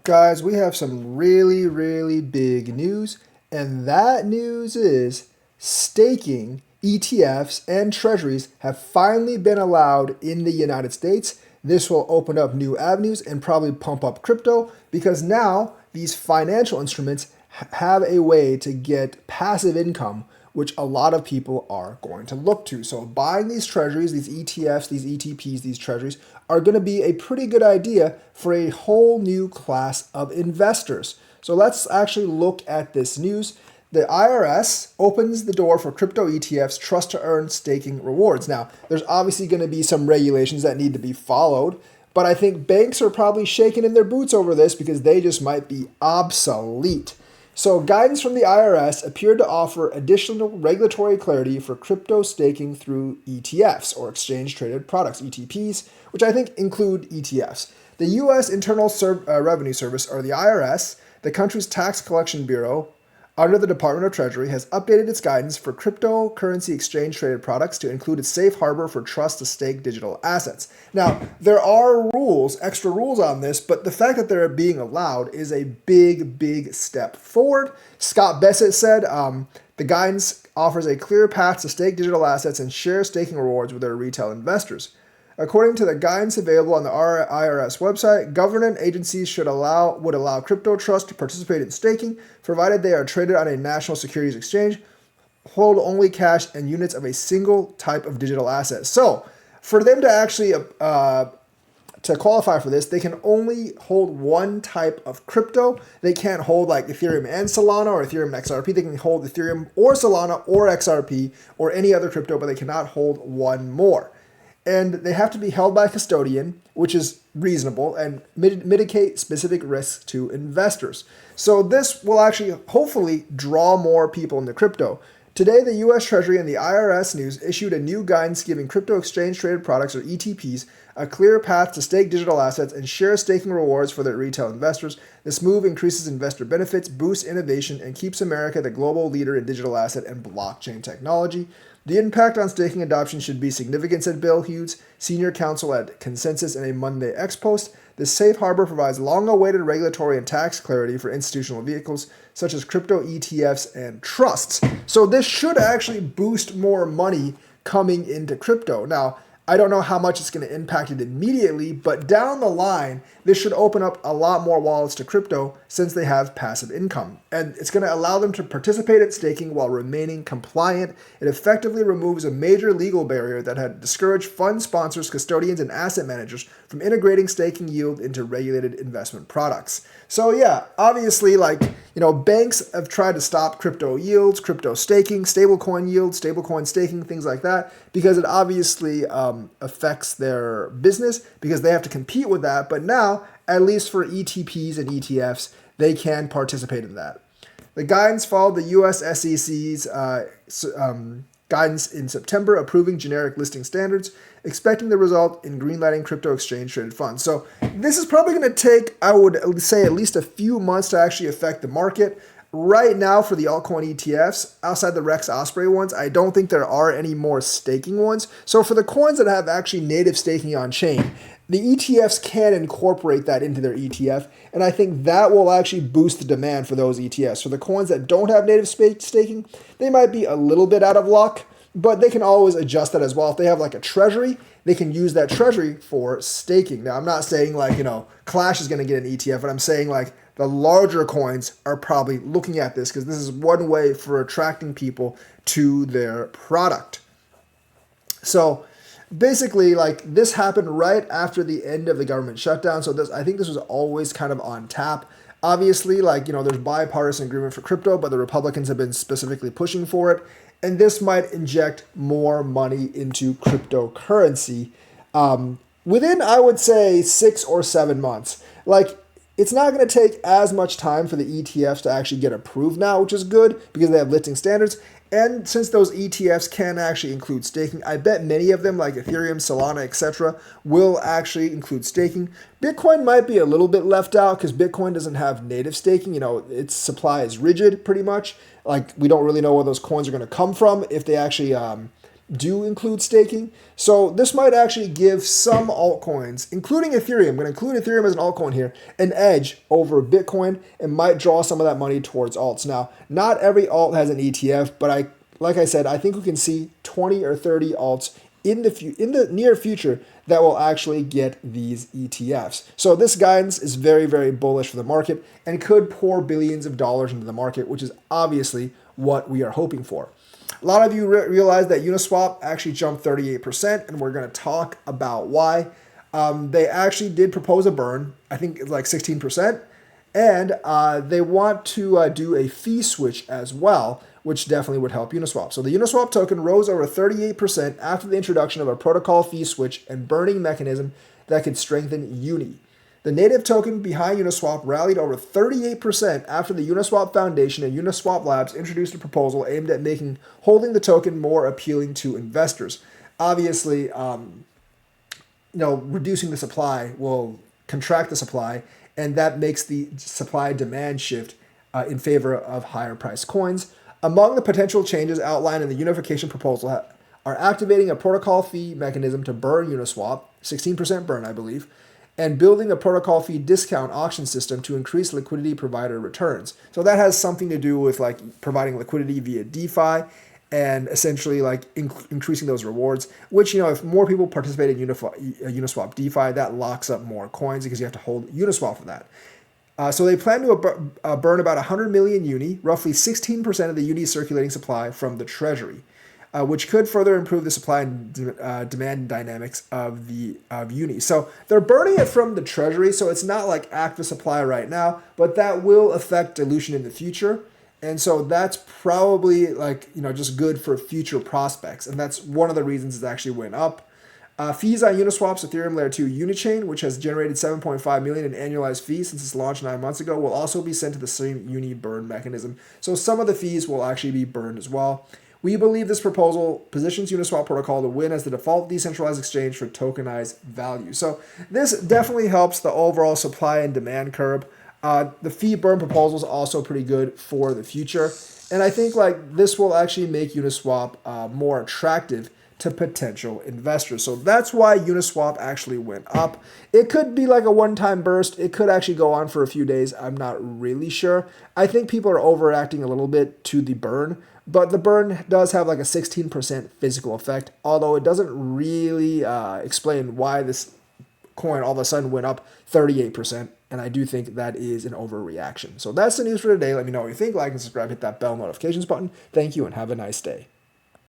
Guys, we have some really big news, and that news is staking ETFs and treasuries have finally been allowed in the United States. This will open up new avenues and probably pump up crypto because now these financial instruments have a way to get passive income, which a lot of people are going to look to. So buying these treasuries, these ETFs, these ETPs, these treasuries are going to be a pretty good idea for a whole new class of investors. So let's actually look at this news. The IRS opens the door for crypto ETFs trust to earn staking rewards. Now, there's obviously going to be some regulations that need to be followed, but I think banks are probably shaking in their boots over this because they just might be obsolete. So guidance from the IRS appeared to offer additional regulatory clarity for crypto staking through ETFs, or exchange-traded products, ETPs, which I think include ETFs. The U.S. Internal Revenue Service, or the IRS, the country's tax collection bureau, under the Department of Treasury, has updated its guidance for cryptocurrency exchange-traded products to include a safe harbor for trust to stake digital assets. Now, there are rules, extra rules on this, but the fact that they're being allowed is a big step forward. Scott Bessett said, the guidance offers a clear path to stake digital assets and share staking rewards with their retail investors. According to the guidance available on the IRS website, government agencies would allow crypto trusts to participate in staking, provided they are traded on a national securities exchange, hold only cash and units of a single type of digital asset. So, for them to actually to qualify for this, they can only hold one type of crypto. They can't hold like Ethereum and Solana or Ethereum and XRP. They can hold Ethereum or Solana or XRP or any other crypto, but they cannot hold one more. And they have to be held by a custodian, which is reasonable, and mitigate specific risks to investors. So this will actually hopefully draw more people into crypto. Today, the U.S. Treasury and the IRS News issued a new guidance giving crypto exchange-traded products, or ETPs, a clear path to stake digital assets and share staking rewards for their retail investors. This move increases investor benefits, boosts innovation, and keeps America the global leader in digital asset and blockchain technology. The impact on staking adoption should be significant, said Bill Hughes, senior counsel at Consensus in a Monday X post. This safe harbor provides long-awaited regulatory and tax clarity for institutional vehicles such as crypto ETFs and trusts. So this should actually boost more money coming into crypto. Now, I don't know how much it's going to impact it immediately, but down the line, this should open up a lot more wallets to crypto since they have passive income. And it's going to allow them to participate in staking while remaining compliant. It effectively removes a major legal barrier that had discouraged fund sponsors, custodians, and asset managers from integrating staking yield into regulated investment products. So yeah, obviously, banks have tried to stop crypto yields, crypto staking, stablecoin yields, stablecoin staking, things like that, because it obviously affects their business because they have to compete with that. But now, at least for ETPs and ETFs, they can participate in that. The guidance followed the U.S. SEC's guidance in September, approving generic listing standards, expecting the result in greenlighting crypto exchange-traded funds. So this is probably going to take, I would say, at least a few months to actually affect the market. Right now, for the altcoin ETFs, outside the Rex Osprey ones, I don't think there are any more staking ones. So for the coins that have actually native staking on chain, the ETFs can incorporate that into their ETF, and I think that will actually boost the demand for those ETFs. For the coins that don't have native staking, they might be a little bit out of luck, but they can always adjust that as well. If they have like a treasury, they can use that treasury for staking. Now, I'm not saying Clash is going to get an ETF, but I'm saying the larger coins are probably looking at this because this is one way for attracting people to their product. So basically, this happened right after the end of the government shutdown. So I think this was always kind of on tap. Obviously, there's bipartisan agreement for crypto, but the Republicans have been specifically pushing for it. And this might inject more money into cryptocurrency within, I would say, 6 or 7 months. It's not going to take as much time for the ETFs to actually get approved now, which is good because they have listing standards. And since those ETFs can actually include staking, I bet many of them, like Ethereum, Solana, etc., will actually include staking. Bitcoin might be a little bit left out because Bitcoin doesn't have native staking. Its supply is rigid pretty much. We don't really know where those coins are going to come from if they actually do include staking. So this might actually give some altcoins, including Ethereum, I'm going to include Ethereum as an altcoin here, an edge over Bitcoin and might draw some of that money towards alts. Now, not every alt has an ETF, but like I said, I think we can see 20 or 30 alts in the near future that will actually get these ETFs. So this guidance is very, very bullish for the market and could pour billions of dollars into the market, which is obviously what we are hoping for. A lot of you realize that Uniswap actually jumped 38%, and we're going to talk about why. They actually did propose a burn, I think it's like 16%, and they want to do a fee switch as well, which definitely would help Uniswap. So the Uniswap token rose over 38% after the introduction of a protocol fee switch and burning mechanism that could strengthen Uni. The native token behind Uniswap rallied over 38% after the Uniswap Foundation and Uniswap Labs introduced a proposal aimed at making holding the token more appealing to investors. Obviously, reducing the supply will contract the supply, and that makes the supply-demand shift in favor of higher-priced coins. Among the potential changes outlined in the unification proposal are activating a protocol fee mechanism to burn Uniswap, 16% burn, I believe, and building a protocol fee discount auction system to increase liquidity provider returns. So that has something to do with like providing liquidity via DeFi and essentially like increasing those rewards, which, if more people participate in Uniswap DeFi, that locks up more coins because you have to hold Uniswap for that. So they plan to burn about 100 million Uni, roughly 16% of the Uni circulating supply from the treasury, which could further improve the supply and demand dynamics of Uni. So they're burning it from the treasury, so it's not like active supply right now, but that will affect dilution in the future. And so that's probably just good for future prospects. And that's one of the reasons it actually went up. Fees on Uniswap's Ethereum Layer 2 Unichain, which has generated 7.5 million in annualized fees since its launch 9 months ago, will also be sent to the same Uni burn mechanism. So some of the fees will actually be burned as well. We believe this proposal positions Uniswap protocol to win as the default decentralized exchange for tokenized value. So this definitely helps the overall supply and demand curve. The fee burn proposal is also pretty good for the future. And I think this will actually make Uniswap more attractive to potential investors. So that's why Uniswap actually went up. It could be like a one-time burst. It could actually go on for a few days. I'm not really sure. I think people are overreacting a little bit to the burn, but the burn does have like a 16% physical effect, although it doesn't really explain why this coin all of a sudden went up 38%. And I do think that is an overreaction. So that's the news for today. Let me know what you think. Like and subscribe, hit that bell notifications button. Thank you and have a nice day.